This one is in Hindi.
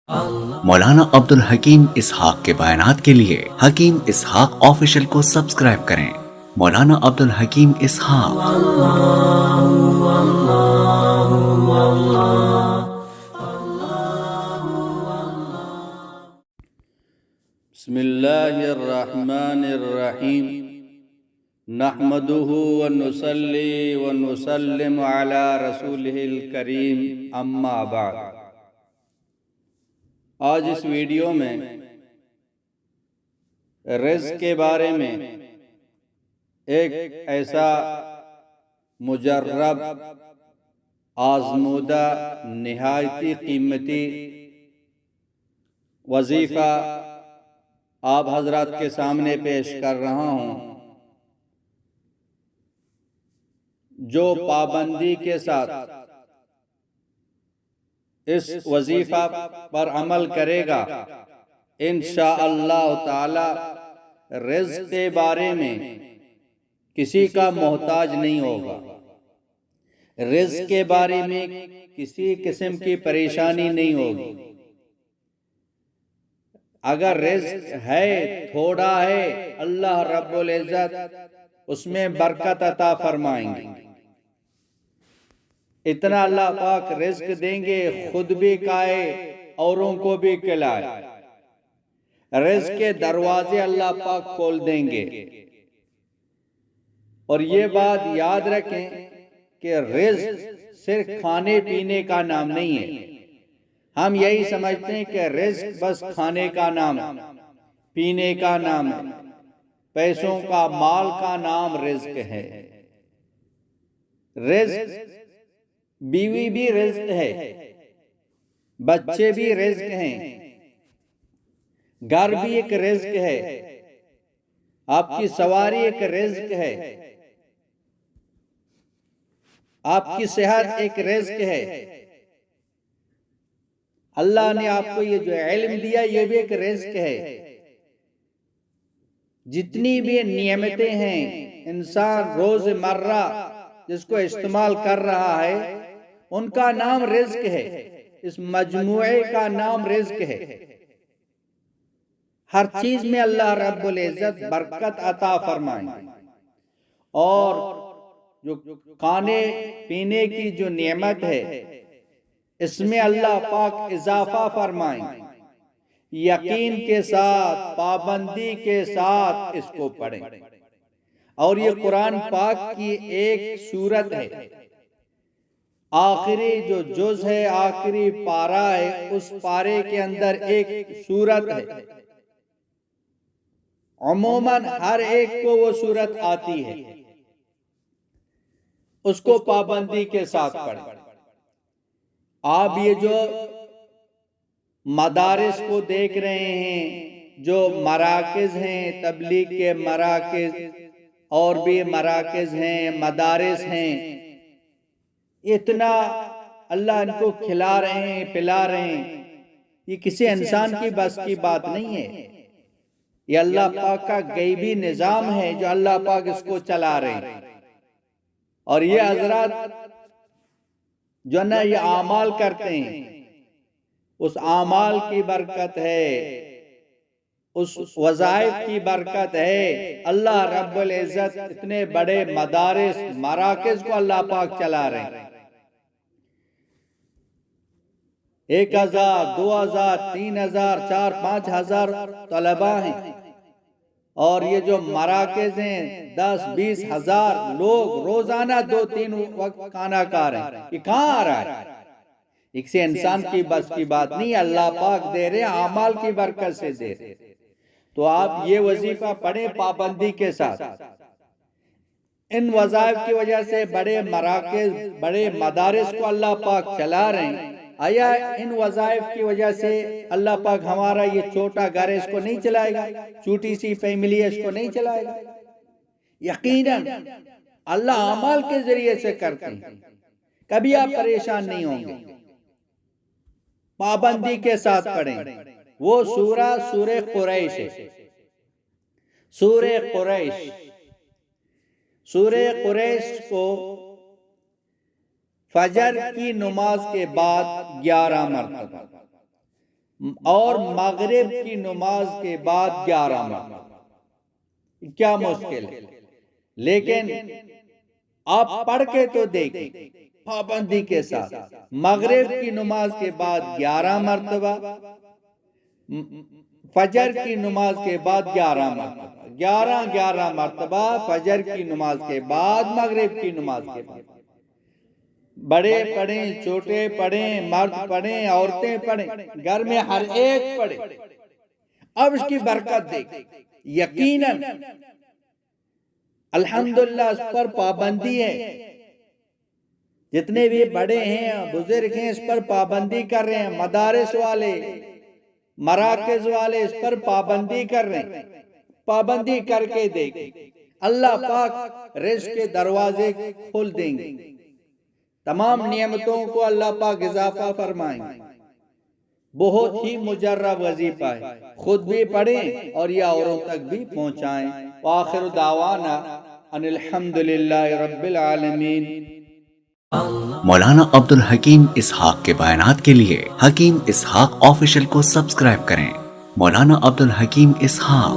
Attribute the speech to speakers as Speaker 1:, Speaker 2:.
Speaker 1: मौलाना अब्दुल हकीम इसहाक के बयानात के लिए हकीम इसहाक ऑफिशियल को सब्सक्राइब करें। मौलाना अब्दुल हकीम इसहाक।
Speaker 2: बिस्मिल्लाहिर्रहमानिर्रहीम। नहमदुहु व नुसल्ली व नुसल्लिमु अला रसूलिहिल करीम, अम्मा बाद। आज इस वीडियो में रिज़्क़ के बारे में एक ऐसा मुजर्रब, आज़मूदा, निहायती कीमती वजीफ़ा आप हजरात के सामने पेश कर रहा हूँ, जो पाबंदी के साथ इस वजीफा पर अमल करेगा, इंशाअल्लाह ताला रिज़्क़ के बारे में किसी का मोहताज नहीं होगा। रिज़्क़ के बारे में किसी किस्म की परेशानी नहीं होगी। अगर रिज़्क़ है, थोड़ा है, अल्लाह रब्बुल इज़्ज़त उसमें बरकत अता फरमाएंगे। इतना अल्लाह पाक रिज़्क़ देंगे, खुद भी खाए, औरों को भी खिलाए। रिज़्क़ के दरवाजे अल्लाह पाक खोल देंगे। और ये बात याद रखें कि रिज़्क़ सिर्फ खाने पीने का नाम नहीं है। हम यही समझते हैं कि रिज़्क़ बस खाने का नाम है, पीने का नाम है, पैसों का, माल का नाम रिज़्क़ है। रिज़्क़, बीवी भी रिज़्क़ है, बच्चे भी रिज़्क़ हैं, घर भी एक रिज़्क़ है, आपकी सवारी एक रिज़्क़ है, आपकी सेहत एक रिज़्क़ है। अल्लाह ने आपको ये जो इल्म दिया, ये भी एक रिज़्क़ है। जितनी भी नियमतें हैं, इंसान रोज़मर्रा जिसको इस्तेमाल कर रहा है, उनका नाम रिज़्क़ है। इस मजमूए का नाम रिज़्क़ है। हर चीज में अल्लाह रब्बुल इज़्ज़त बरकत अता फरमाएंगे। और जो खाने पीने की जो नेमत है, इसमें अल्लाह पाक इजाफा फरमाएंगे। यकीन के साथ, पाबंदी के साथ इसको पढ़ें। और ये कुरान पाक की एक सूरत है, आखिरी जो जुज़ है, आखिरी पारा है, उस पारे के अंदर एक सूरत है। अमूमन हर एक को वो सूरत आती है, उसको पाबंदी के साथ पढ़ें। आप ये जो मदारिस को देख रहे हैं, जो मराकिज़ हैं, तबलीग के मराकिज़ और भी मराकिज़ हैं, मदारिस हैं, इतना अल्लाह इनको खिला रहे हैं, पिला रहे हैं, ये किसी इंसान की बस की बात नहीं है। ये अल्लाह पाक का गैबी निजाम है, जो अल्लाह पाक इसको चला रहे हैं। और ये हजरत जो ना ये आमाल करते हैं, उस आमाल की बरकत है, उस वज़ाइफ की बरकत है। अल्लाह रब्बुल इज़्ज़त इतने बड़े मदारिस, मराकिज़ को अल्लाह पाक चला रहे हैं। 1000, 2000, 3000, 4000, 5000 तलबा हैं। और ये जो मराकिज़ हैं, 10-20 हजार लोग रोजाना 2-3 वक्त खाना खा रहे हैं। ये कहाँ आ रहा है? किसी इंसान की बस की बात नहीं, अल्लाह पाक दे रहे, आमाल की बरकत से दे रहे। तो आप ये वजीफा पढ़ें पाबंदी के साथ। इन वज़ाइफ की वजह से बड़े मराकिज़, बड़े मदारिस को अल्लाह पाक चला रहे हैं। आया इन वज़ाइफ की वजह से अल्लाह पाक हमारा ये छोटा घर है, इसको नहीं चलाएगा? छोटी सी फैमिली है, इसको नहीं चलाएगा? यकीनन अल्लाह अमाल के जरिए से करते हैं। कभी आप परेशान नहीं होंगे। पाबंदी के साथ पढ़ें। वो सूरह कुरैश है। सूरह कुरैश, सूरह कुरैश को फजर की नमाज के बाद 11 मरतबा और मगरिब की नमाज के बाद 11 मरतबा। क्या मुश्किल है, लेकिन आप पढ़ के तो देखें पाबंदी के साथ। मगरिब की नमाज के बाद 11 मरतबा, फजर की नमाज के बाद 11 मरतबा, 11 मरतबा फजर की नमाज के बाद, मगरिब की नमाज के बाद। बड़े पढ़ें, छोटे पढ़ें, मर्द पढ़ें, औरतें पढ़ें, घर में हर एक पढ़े। अब इसकी बरकत देख, यकीनन अल्हम्दुलिल्लाह इस पर पाबंदी है। जितने भी बड़े हैं, बुजुर्ग हैं, इस पर पाबंदी कर रहे हैं। मदारिस वाले, मराकज वाले इस पर पाबंदी कर रहे हैं। पाबंदी करके देखें, अल्लाह पाक रिज़्क़ के दरवाजे खोल देंगे, तमाम नियमतों को अल्लाह पाक इजाफा फरमाएंगे। बहुत ही मुजर्रब वजीफा है, खुद भी पढ़ें और या औरों तक भी पहुंचाएं। आखिर दावाना अनिल हम्दुलिल्लाहि रब्बिल आलमीन।
Speaker 1: मौलाना अब्दुल हकीम इसहाक के बयानात के लिए हकीम इसहाक ऑफिशियल को सब्सक्राइब करें। मौलाना अब्दुल हकीम इसहाक।